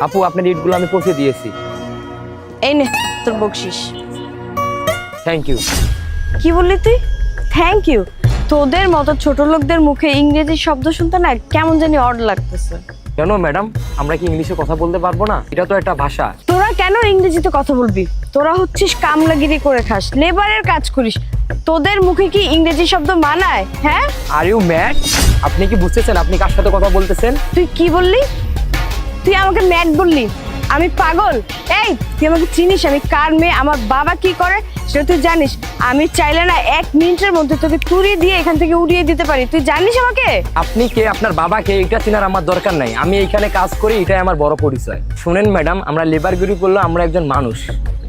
আপু আপনার ইটগুলো আমি পৌঁছে দিয়েছি। এই নে তোর বকশিস। Thank you. কি বললি তুই? Thank you? তোদের মতো ছোট লোকদের মুখে ইংরেজি শব্দ শুনতে না কেমন জানি অড লাগতেছে। কেন ম্যাডাম, আমরা কি ইংলিশে কথা বলতে পারবো না? এটা তো একটা ভাষা। তোরা কেন ইংরেজিতে কথা বলবি? তোরা হচ্ছিস কামলাগিরি করে খাস, লেবারের কাজ করিস, তোদের মুখে কি ইংরেজি শব্দ মানায়? হ্যাঁ, আর ইউ ম্যাড? আপনি কি বুঝতেছেন আপনি কার সাথে কথা বলতেছেন? তুই কি বললি? তুই আমাকে ম্যাড বললি? আমি পাগল? এই তুই আমাকে চিনিস আমি কার মেয়ে, আমার বাবা কি করে সেটা তুই জানিস? আমি চাইলে না 1 মিনিটের মধ্যে তোকে তুড়িয়ে দিয়ে এখান থেকে উড়িয়ে দিতে পারি। তুই জানিস আমাকে? আপনি কে, আপনার বাবা কে, এটা চেনার আমার দরকার নাই। আমি এইখানে কাজ করি, এটাই আমার বড় পরিচয়। শুনেন ম্যাডাম, আমরা লেবারগিরি করলে আমরা একজন মানুষ,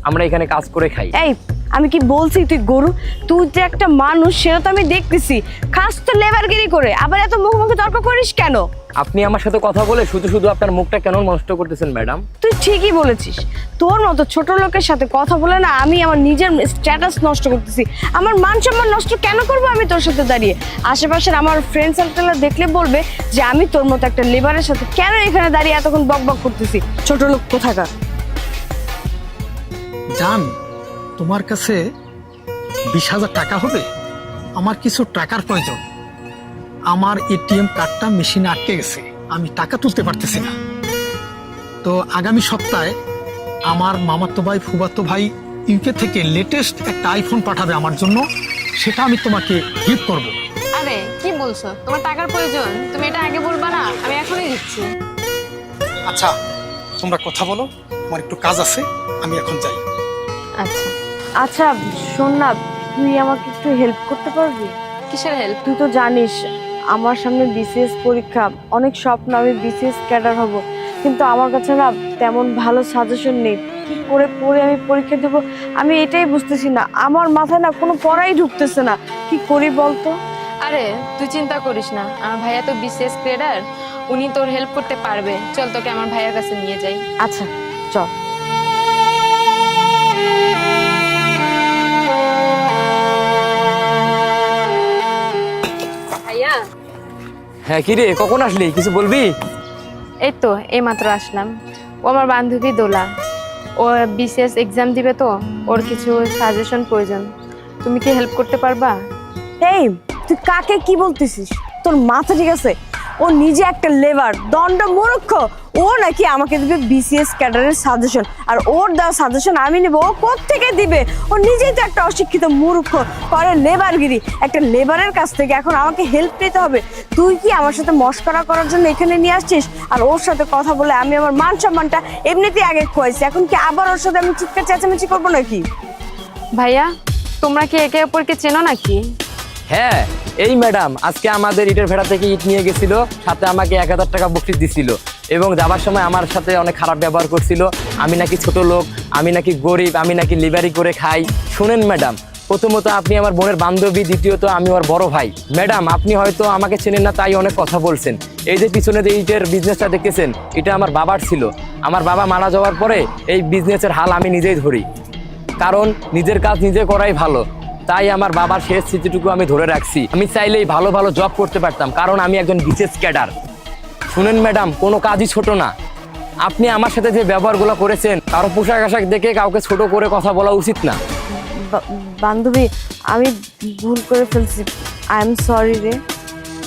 আমরা এখানে কাজ করে খাই। এই আমি কি বলছি তুই গরু? তুই যে একটা মানুষ সেটা তো আমি দেখতেছি, খাস তো লেবারগিরি করে, আবার এত মুখোমুখি তর্ক করিস কেন? আপনি আমার সাথে কথা বলে শুধু শুধু আপনার মুখটা কেন নষ্ট করতেছেন ম্যাডাম? তুই ঠিকই বলেছিস, তোর মতো ছোট লোকের সাথে কথা বলে না আমি আমার নিজের স্ট্যাটাস নষ্ট করতেছি। আমার মান সম্মান নষ্ট কেন করবো আমি তোর সাথে দাঁড়িয়ে? আশেপাশের আমার ফ্রেন্ড সার্কেলরা দেখলে বলবে যে আমি তোর মতো একটা লেবারের সাথে কেন এখানে দাঁড়িয়ে এতক্ষণ বক বক করতেছি। ছোট লোক কোথাকার। জান, তোমার কাছে 20,000 টাকা হবে? আমার কিছু টাকার প্রয়োজন। আমার এটিএম কার্ডটা মেশিনে আটকে গেছে, আমি টাকা তুলতে পারতেছি না। তো আগামী সপ্তাহে আমার মামাতো ভাই ফুফাতো ভাই ইউকে থেকে লেটেস্ট একটা আইফোন পাঠাবে আমার জন্য, সেটা আমি তোমাকে গিফট করব। আরে কি বলছো? তোমার টাকার প্রয়োজন, তুমি এটা আগে বলবা না? আমি এখনই দিচ্ছি। আচ্ছা তোমরা কথা বলো, আমার একটু কাজ আছে, আমি এখন যাই। আচ্ছা। আচ্ছা শোন না, তুই আমাকে একটু হেল্প করতে পারবি? কিসের হেল্প? তুই তো জানিস আমার সামনে বিসিএস পরীক্ষা, অনেক স্বপ্ন আমি বিসিএস ক্যাডার হব, কিন্তু আমার কাছে না তেমন ভালো সাজেশন নেই। কি করে পড়ে আমি পরীক্ষা দেবো আমি এটাই বুঝতেছি না। আমার মাথায় না কোনো পড়াই ঢুকতেছে না, কি করি বলতো? আরে তুই চিন্তা করিস না, আমার ভাইয়া তো বিসিএস ক্রেডার, উনি তোর হেল্প করতে পারবে। চল তোকে আমার ভাইয়ার কাছে নিয়ে যাই। আচ্ছা চল। ভাইয়া। হ্যাঁ কি রে, কখন আসলি? কিছু বলবি? এই তো এইমাত্র আসলাম। ও আমার বান্ধবী দোলা, ও বিসিএস এক্সাম দিবে, তো ওর কিছু সাজেশন প্রয়োজন। তুমি কি হেল্প করতে পারবা? এই তুই কাকে কি বলতেছিস? তোর মাথা ঠিক আছে? ও নিজে একটা লেবার, দণ্ড মূর্খ। ও নাকি আমাকে দিবে বিসিএস ক্যাডারের সাজেশন, আর ওর দেওয়া সাজেশন আমি নেব? ও কোত্থেকে দিবে? ও নিজেই তো একটা অশিক্ষিত মূর্খ, করে লেবারগিরি। একটা লেবারের কাছ থেকে এখন আমাকে হেল্প নিতে হবে? তুই কি আমার সাথে মস্করা করার জন্য এখানে নিয়ে আসছিস? আর ওর সাথে কথা বলে আমি আমার মান সম্মানটা এমনিতেই আগে খোয়াইছি, এখন কি আবার ওর সাথে আমি চিৎকার চেঁচামেচি করবো নাকি? ভাইয়া তোমরা কি একে অপরকে চেনো নাকি? হ্যাঁ, এই ম্যাডাম আজকে আমাদের ইটের ভেড়া থেকে ইট নিয়ে গেছিল, সাথে আমাকে 1000 টাকা বকশিশ দিছিল, এবং যাবার সময় আমার সাথে অনেক খারাপ ব্যবহার করছিল। আমি নাকি ছোট লোক, আমি নাকি গরিব, আমি নাকি লিভারি করে খাই। শুনেন ম্যাডাম, প্রথমত আপনি আমার বোনের বান্ধবী, দ্বিতীয়ত আমি ওর বড় ভাই। ম্যাডাম আপনি হয়তো আমাকে চেনেন না, তাই অনেক কথা বলছেন। এই যে পিছনে যে ইটের বিজনেসটা দেখতেছেন, এটা আমার বাবার ছিল। আমার বাবা মারা যাওয়ার পরে এই বিজনেসের হাল আমি নিজেই ধরি, কারণ নিজের কাজ নিজে করাই ভালো। তাই আমার বাবার শেষ স্মৃতিটুকু আমি ধরে রাখছি। আমি চাইলেই ভালো ভালো জব করতে পারতাম, কারণ আমি একজন বিসিএস ক্যাডার। শুনেন ম্যাডাম, কোনো কাজই ছোট না। আপনি আমার সাথে যে ব্যবহারগুলো করেছেন, কারো পোশাক আশাক দেখে কাউকে ছোট করে কথা বলা উচিত না। বান্ধবী আমি ভুল করে ফেলছি, আই এম সরি রে।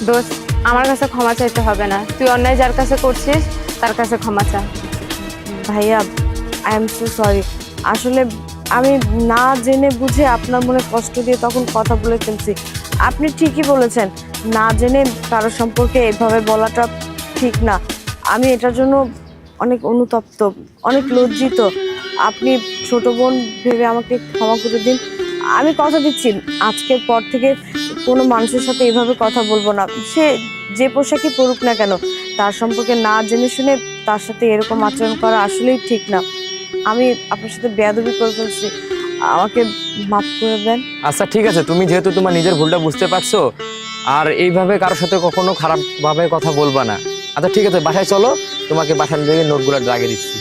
দোস্ত, আমার কাছে ক্ষমা চাইতে হবে না, তুই অন্যায় যার কাছে করছিস তার কাছে ক্ষমা চা। ভাইয়া আই এম সো সরি, আসলে আমি না জেনে বুঝে আপনার মনে কষ্ট দিয়ে তখন কথা বলে ফেলছি। আপনি ঠিকই বলেছেন, না জেনে কারো সম্পর্কে এভাবে বলাটা ঠিক না। আমি এটার জন্য অনেক অনুতপ্ত, অনেক লজ্জিত। আপনি ছোট বোন ভেবে আমাকে ক্ষমা করে দিন। আমি কথা দিচ্ছি আজকের পর থেকে কোনো মানুষের সাথে এভাবে কথা বলবো না। সে যে পোশাকই পরুক না কেন, তার সম্পর্কে না জেনে শুনে তার সাথে এরকম আচরণ করা আসলেই ঠিক না। আমি আপনার সাথে বেয়াদবি করে ফেলছি, আমাকে মাফ করে দেন। আচ্ছা ঠিক আছে, তুমি যেহেতু তোমার নিজের ভুলটা বুঝতে পারছো, আর এইভাবে কারোর সাথে কখনো খারাপভাবে কথা বলবা না। আচ্ছা ঠিক আছে, বাসায় চলো, তোমাকে বাসার থেকে নোটগুলো লাগিয়ে দিচ্ছি।